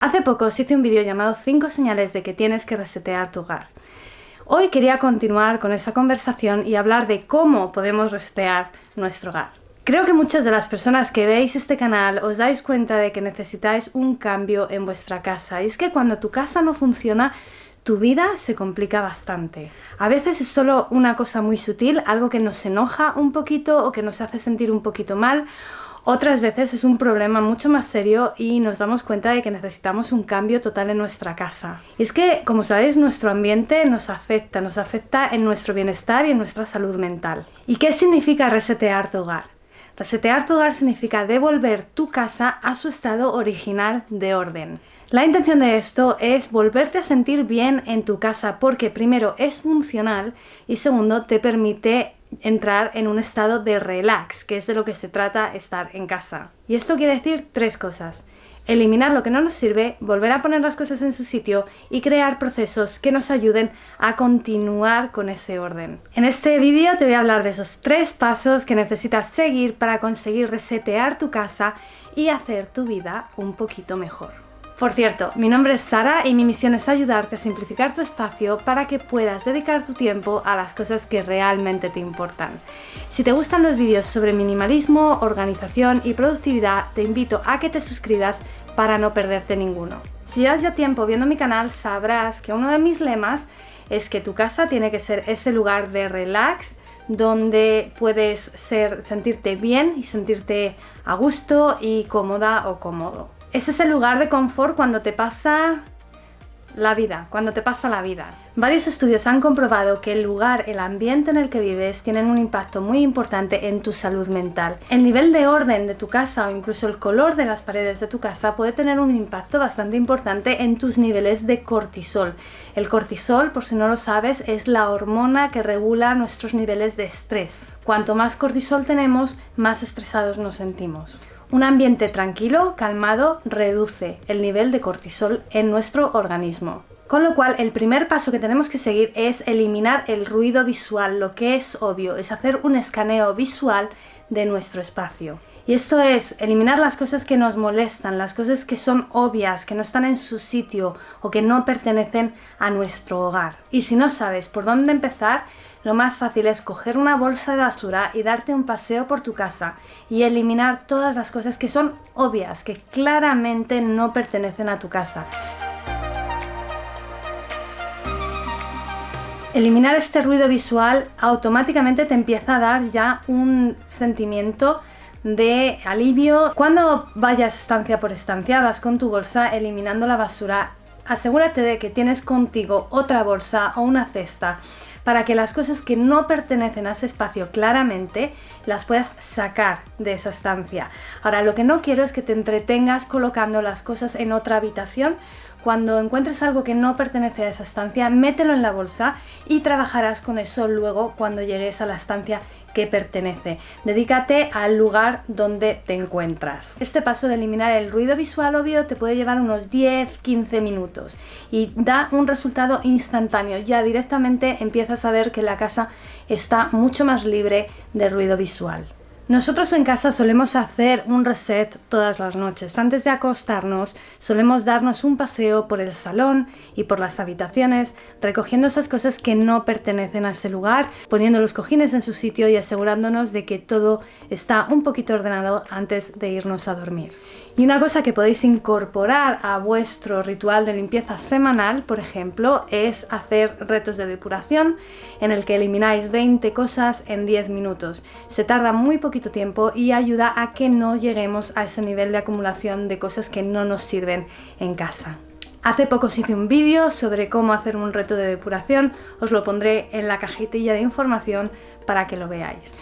Hace poco os hice un vídeo llamado 5 señales de que tienes que resetear tu hogar. Hoy quería continuar con esa conversación y hablar de cómo podemos resetear nuestro hogar. Creo que muchas de las personas que veis este canal os dais cuenta de que necesitáis un cambio en vuestra casa. Y es que cuando tu casa no funciona, tu vida se complica bastante. A veces es solo una cosa muy sutil, algo que nos enoja un poquito o que nos hace sentir un poquito mal. Otras veces es un problema mucho más serio y nos damos cuenta de que necesitamos un cambio total en nuestra casa. Y es que, como sabéis, nuestro ambiente nos afecta en nuestro bienestar y en nuestra salud mental. ¿Y qué significa resetear tu hogar? Resetear tu hogar significa devolver tu casa a su estado original de orden. La intención de esto es volverte a sentir bien en tu casa porque primero es funcional y segundo te permite entrar en un estado de relax, que es de lo que se trata estar en casa. Y esto quiere decir 3 cosas: eliminar lo que no nos sirve, volver a poner las cosas en su sitio y crear procesos que nos ayuden a continuar con ese orden. En este vídeo te voy a hablar de esos 3 pasos que necesitas seguir para conseguir resetear tu casa y hacer tu vida un poquito mejor. Por cierto, mi nombre es Sara y mi misión es ayudarte a simplificar tu espacio para que puedas dedicar tu tiempo a las cosas que realmente te importan. Si te gustan los vídeos sobre minimalismo, organización y productividad, te invito a que te suscribas para no perderte ninguno. Si llevas ya tiempo viendo mi canal, sabrás que uno de mis lemas es que tu casa tiene que ser ese lugar de relax donde puedes sentirte bien y sentirte a gusto y cómoda o cómodo. Ese es el lugar de confort cuando te pasa la vida, Varios estudios han comprobado que el lugar, el ambiente en el que vives, tienen un impacto muy importante en tu salud mental. El nivel de orden de tu casa o incluso el color de las paredes de tu casa puede tener un impacto bastante importante en tus niveles de cortisol. El cortisol, por si no lo sabes, es la hormona que regula nuestros niveles de estrés. Cuanto más cortisol tenemos, más estresados nos sentimos. Un ambiente tranquilo, calmado, reduce el nivel de cortisol en nuestro organismo. Con lo cual, el primer paso que tenemos que seguir es eliminar el ruido visual. Lo que es obvio es hacer un escaneo visual de nuestro espacio. Y esto es eliminar las cosas que nos molestan, las cosas que son obvias, que no están en su sitio o que no pertenecen a nuestro hogar. Y si no sabes por dónde empezar, lo más fácil es coger una bolsa de basura y darte un paseo por tu casa y eliminar todas las cosas que son obvias, que claramente no pertenecen a tu casa. Eliminar este ruido visual automáticamente te empieza a dar ya un sentimiento de alivio. Cuando vayas estancia por estancia, vas con tu bolsa eliminando la basura. Asegúrate de que tienes contigo otra bolsa o una cesta para que las cosas que no pertenecen a ese espacio claramente las puedas sacar de esa estancia. Ahora, lo que no quiero es que te entretengas colocando las cosas en otra habitación. Cuando encuentres algo que no pertenece a esa estancia, mételo en la bolsa y trabajarás con eso luego cuando llegues a la estancia que pertenece. Dedícate al lugar donde te encuentras. Este paso de eliminar el ruido visual obvio te puede llevar unos 10-15 minutos y da un resultado instantáneo. Ya directamente empiezas a ver que la casa está mucho más libre de ruido visual. Nosotros en casa solemos hacer un reset todas las noches. Antes de acostarnos solemos darnos un paseo por el salón y por las habitaciones, recogiendo esas cosas que no pertenecen a ese lugar, poniendo los cojines en su sitio y asegurándonos de que todo está un poquito ordenado antes de irnos a dormir. Y una cosa que podéis incorporar a vuestro ritual de limpieza semanal, por ejemplo, es hacer retos de depuración en el que elimináis 20 cosas en 10 minutos. Se tarda muy poquito tiempo y ayuda a que no lleguemos a ese nivel de acumulación de cosas que no nos sirven en casa. Hace poco os hice un vídeo sobre cómo hacer un reto de depuración, os lo pondré en la cajitilla de información para que lo veáis.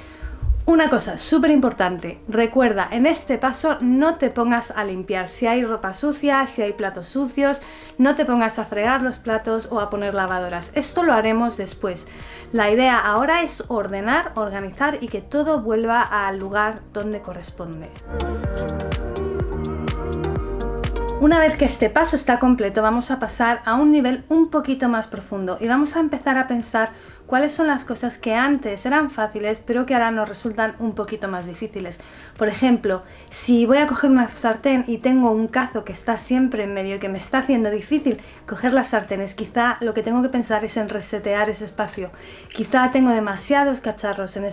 Una cosa súper importante, recuerda, en este paso no te pongas a limpiar. Si hay ropa sucia, si hay platos sucios, no te pongas a fregar los platos o a poner lavadoras. Esto lo haremos después. La idea ahora es ordenar, organizar y que todo vuelva al lugar donde corresponde. Una vez que este paso está completo, vamos a pasar a un nivel un poquito más profundo y vamos a empezar a pensar cuáles son las cosas que antes eran fáciles pero que ahora nos resultan un poquito más difíciles. Por ejemplo, si voy a coger una sartén y tengo un cazo que está siempre en medio y que me está haciendo difícil coger las sartenes, quizá lo que tengo que pensar es en resetear ese espacio. Quizá tengo demasiados cacharros en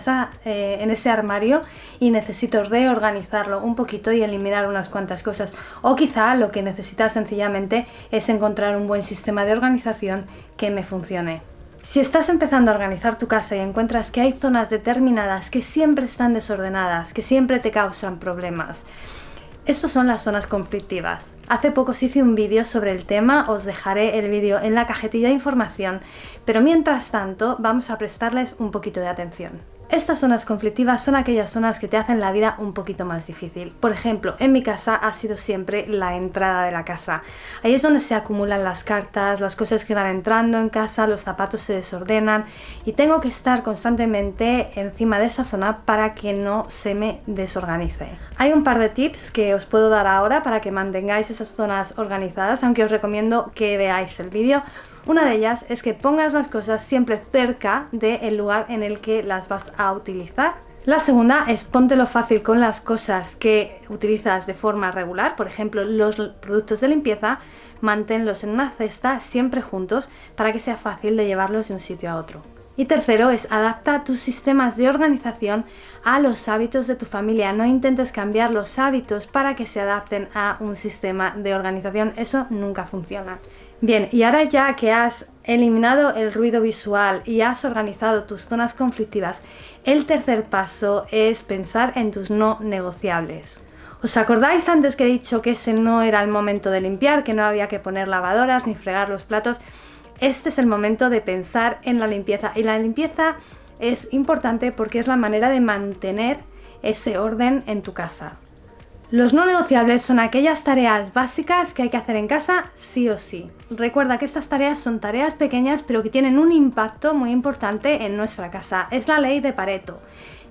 ese armario y necesito reorganizarlo un poquito y eliminar unas cuantas cosas. O quizá lo que necesitas sencillamente es encontrar un buen sistema de organización que me funcione. Si estás empezando a organizar tu casa y encuentras que hay zonas determinadas que siempre están desordenadas, que siempre te causan problemas, estas son las zonas conflictivas. Hace poco os hice un vídeo sobre el tema, os dejaré el vídeo en la cajetilla de información, pero mientras tanto vamos a prestarles un poquito de atención. Estas zonas conflictivas son aquellas zonas que te hacen la vida un poquito más difícil. Por ejemplo, en mi casa ha sido siempre la entrada de la casa. Ahí es donde se acumulan las cartas, las cosas que van entrando en casa, los zapatos se desordenan y tengo que estar constantemente encima de esa zona para que no se me desorganice. Hay un par de tips que os puedo dar ahora para que mantengáis esas zonas organizadas, aunque os recomiendo que veáis el vídeo. Una de ellas es que pongas las cosas siempre cerca del lugar en el que las vas a utilizar. La segunda es póntelo fácil con las cosas que utilizas de forma regular. Por ejemplo, los productos de limpieza, manténlos en una cesta siempre juntos para que sea fácil de llevarlos de un sitio a otro. Y tercero es adapta tus sistemas de organización a los hábitos de tu familia. No intentes cambiar los hábitos para que se adapten a un sistema de organización. Eso nunca funciona. Bien, y ahora ya que has eliminado el ruido visual y has organizado tus zonas conflictivas, el tercer paso es pensar en tus no negociables. ¿Os acordáis antes que he dicho que ese no era el momento de limpiar, que no había que poner lavadoras ni fregar los platos? Este es el momento de pensar en la limpieza, y la limpieza es importante porque es la manera de mantener ese orden en tu casa. Los no negociables son aquellas tareas básicas que hay que hacer en casa sí o sí. Recuerda que estas tareas son tareas pequeñas pero que tienen un impacto muy importante en nuestra casa. Es la ley de Pareto.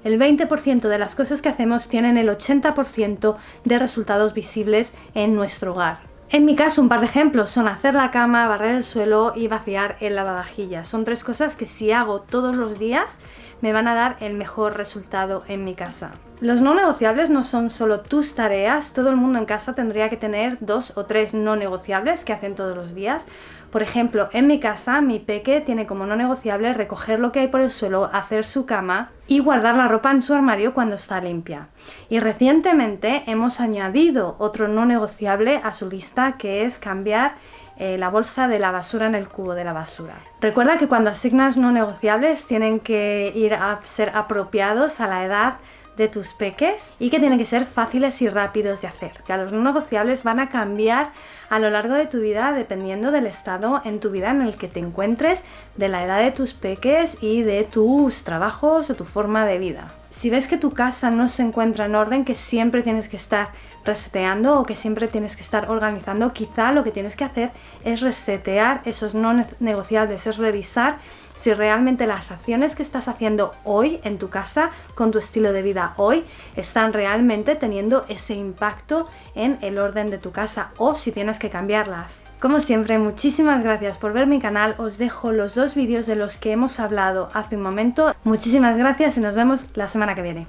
El 20% de las cosas que hacemos tienen el 80% de resultados visibles en nuestro hogar. En mi caso, un par de ejemplos son hacer la cama, barrer el suelo y vaciar el lavavajillas. Son tres cosas que si hago todos los días me van a dar el mejor resultado en mi casa. Los no negociables no son solo tus tareas, todo el mundo en casa tendría que tener 2 o 3 no negociables que hacen todos los días. Por ejemplo, en mi casa, mi peque tiene como no negociable recoger lo que hay por el suelo, hacer su cama y guardar la ropa en su armario cuando está limpia. Y recientemente hemos añadido otro no negociable a su lista, que es cambiar la bolsa de la basura en el cubo de la basura. Recuerda que cuando asignas no negociables tienen que ir a ser apropiados a la edad de tus peques y que tienen que ser fáciles y rápidos de hacer. Ya los no negociables van a cambiar a lo largo de tu vida dependiendo del estado en tu vida en el que te encuentres, de la edad de tus peques y de tus trabajos o tu forma de vida. Si ves que tu casa no se encuentra en orden, que siempre tienes que estar reseteando o que siempre tienes que estar organizando, quizá lo que tienes que hacer es resetear esos no negociables, es revisar si realmente las acciones que estás haciendo hoy en tu casa, con tu estilo de vida hoy, están realmente teniendo ese impacto en el orden de tu casa o si tienes que cambiarlas. Como siempre, muchísimas gracias por ver mi canal. Os dejo los 2 vídeos de los que hemos hablado hace un momento. Muchísimas gracias y nos vemos la semana que viene.